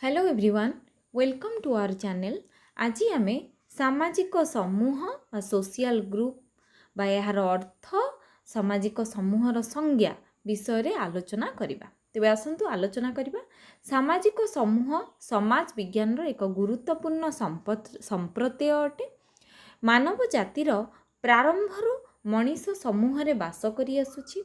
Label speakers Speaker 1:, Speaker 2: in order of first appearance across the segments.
Speaker 1: Hello everyone welcome to our channel. आज आम सामाजिक समूह सोशल ग्रुप बा यार अर्थ सामाजिक समूहर संज्ञा विषय रे आलोचना करिबा। तेबे आसंतु आलोचना करिबा सामाजिक समूह समाज विज्ञान रो एक गुरुत्वपूर्ण संप्रत्यय अटे। मानव जातिर प्रारंभरू मनीष समूह रे बास करि आसुछि।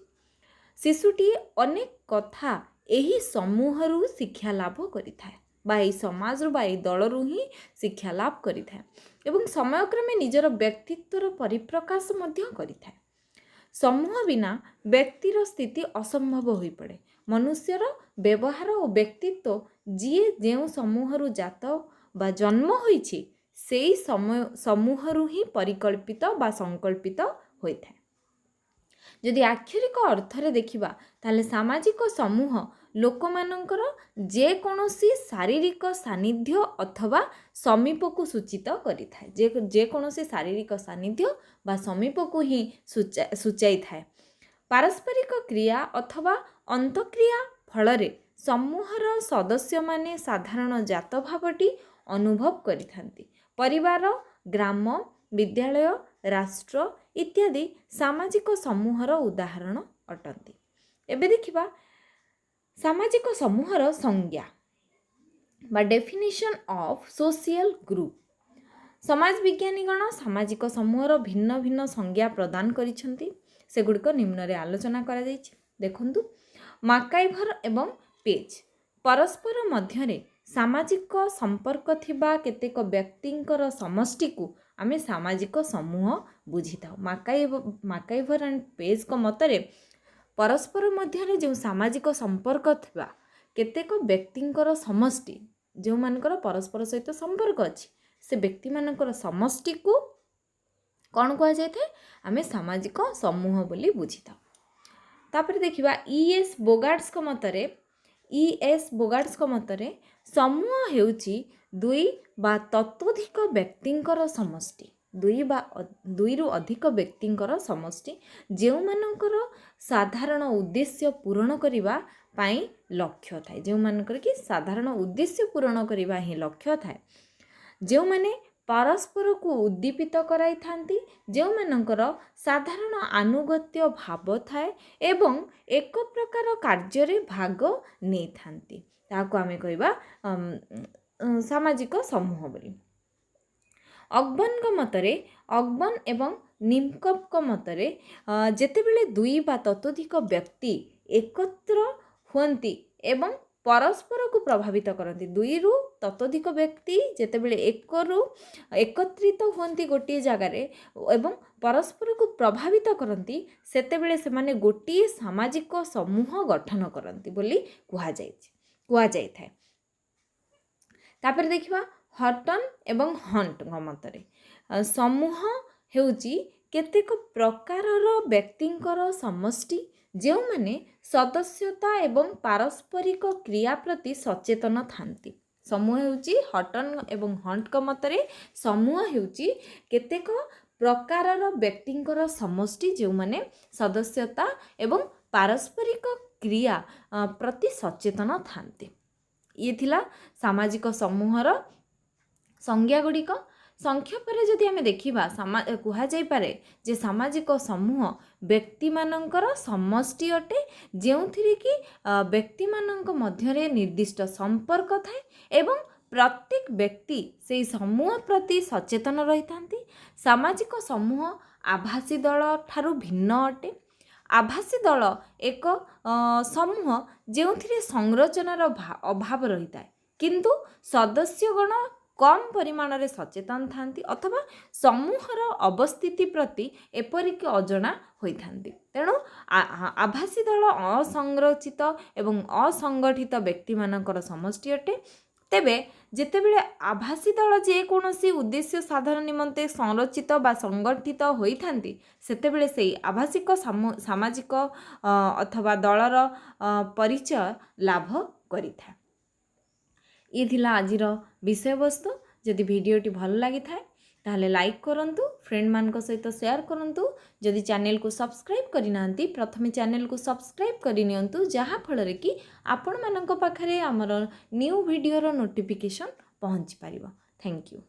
Speaker 1: शिशुटी अनेक कथा एही समूहरू शिक्षा लाभ करिथाय बा एही समाजरू बा एही दलरू ही शिक्षा लाभ करिथाय एवं समयक्रमे निजर व्यक्तित्वर परिप्रकाश मध्य करिथाय। समूह बिना व्यक्तिर स्थिति असंभव होई पड़े। मनुष्यर व्यवहार और व्यक्तित्व जीए जेउ समूहरू जात बा जन्म होईछि सेई समूहरू ही परिकल्पित बा संकल्पित होइथाय। जदि आक्षरिक अर्थरे देखिबा ताले सामाजिक समूह लोकमानंकर जे कोनोसी शारीरिक सानिध्य अथवा समीप को सूचित करिथाय। जे कोनोसी शारीरिक सानिध्य बा समीप को ही सूचाई थाए। पारस्परिक क्रिया अथवा अंतक्रिया फलरे समूहर सदस्य माने साधारण जात भावटी अनुभव करिथांती। परिवार, ग्राम, विद्यालय, राष्ट्र इत्यादि सामाजिक समूहर उदाहरण अटंती। एबे देखिबा सामाजिक समूहर संज्ञा बा डेफिनेशन ऑफ सोशल ग्रुप। समाज विज्ञानीगण सामाजिक समूहर भिन्न भिन्न संज्ञा प्रदान करिसंती। सेगुड़िक निम्न रे आलोचना करा जायछि। देखंतु मार्काइवर एवं पेज परस्पर मध्यरे सामाजिक संपर्क थिबा केतेक व्यक्तिंकर समष्टि को आमे सामाजिक समूह बुझी थाउ। मार्काइवर एंड पेज को मतरे परस्पर मध्यरे जो सामाजिक संपर्क थिबा केतेक व्यक्तिंकर समष्टि जो मानकर परस्पर सहित संपर्क अछि से व्यक्ति मानकर समष्टि को कौन कहा जाय थे आमे सामाजिक समूह बोली बुझी थाउ। तापर देखिबा ई.एस. बोगार्ड्स को मतरे समूह हेउची दुई बा ततोधिक व्यक्तिंकर समष्टि। दुई रु अधिक व्यक्तिंकर समष्टि जेउ मानकर साधारण उद्देश्य पूरण करिबा पाई लक्ष्य थाए। जेउ मानकर कि साधारण उद्देश्य पूरण करिबा ही लक्ष्य थाए। जेउ माने परस्पर को उद्दीपित कराई थांती। जेउ मानकर साधारण आनुगत्य भाव थाए एवं एक प्रकार कार्य रे भाग नै थांती। ताको आमे कहबा सामाजिक समूह बोली। अगबन एवं निमकप को मतरे जेतेबेले दुई बा ततोधिक व्यक्ति एकत्र हुंती एवं परस्पर को प्रभावित करती। दुई रु ततोधिक व्यक्ति जेतेबेले एकत्रित हुंती गोटे जगार एवं परस्पर को प्रभावित करती सेतेबेले से माने गोटे सामाजिक समूह गठन करती बोली कुहा जाय थाए। तापर देखिबा हटन एवं हंट मतरे समूह हेउची केतेक प्रकारर व्यक्तिंकर समष्टि जेउ माने सदस्यता एवं पारस्परिक क्रिया प्रति सचेतन थांती। समूह हेउची हटन एवं हंट को मतरे समूह हेउची केतेक प्रकारर व्यक्तिंकर समष्टि जेउ माने सदस्यता एवं पारस्परिक क्रिया प्रति सचेतन थांती। ये थिला सामाजिक समूहर संज्ञा गुड़िक। संक्षेपरे जदि आमे देखिबा कुहा जाय पारे जे सामाजिक समूह व्यक्ति मानकर समष्टि अटे जेउथिरे कि व्यक्ति मानक मध्यरे निर्दिष्ट संपर्क थाए एवं प्रत्येक व्यक्ति से समूह प्रति सचेतन रही थांती। सामाजिक समूह आभासी दल ठारू भिन्न अटे। आभासी दल एक समूह जेउथिरे संरचनार अभाव रही थाए किंतु सदस्यगण कम परिमाण रे सचेतन थांती अथवा समूहर अवस्थिति प्रति एपरिक अजଣା होई थांती। तेणु आभासी दल असंरचित एवं असंगठित व्यक्ति मानकर समष्टि अटे। तेबे जेतेबेले आभासी दल जे कोनोसी उद्देश्य साधन निमंते संरचित बा संगठित होई थांती सेतेबेले सेई आभासिक सामाजिक अथवा दलर परिचय लाभ करिथा। ये थिला आजिर विषय वस्तु। जदि वीडियोटी भल लगी थाए ताहले लाइक करंतु फ्रेंड मान सहित शेयर करंतु जदि चैनल को सब्सक्राइब करना प्रथमे चैनल को सब्सक्राइब करनियंतु जहाँ फल कि आपण मानक पाखरे आमर न्यू वीडियो रो नोटिफिकेशन पहुँची पारिबो। Thank you.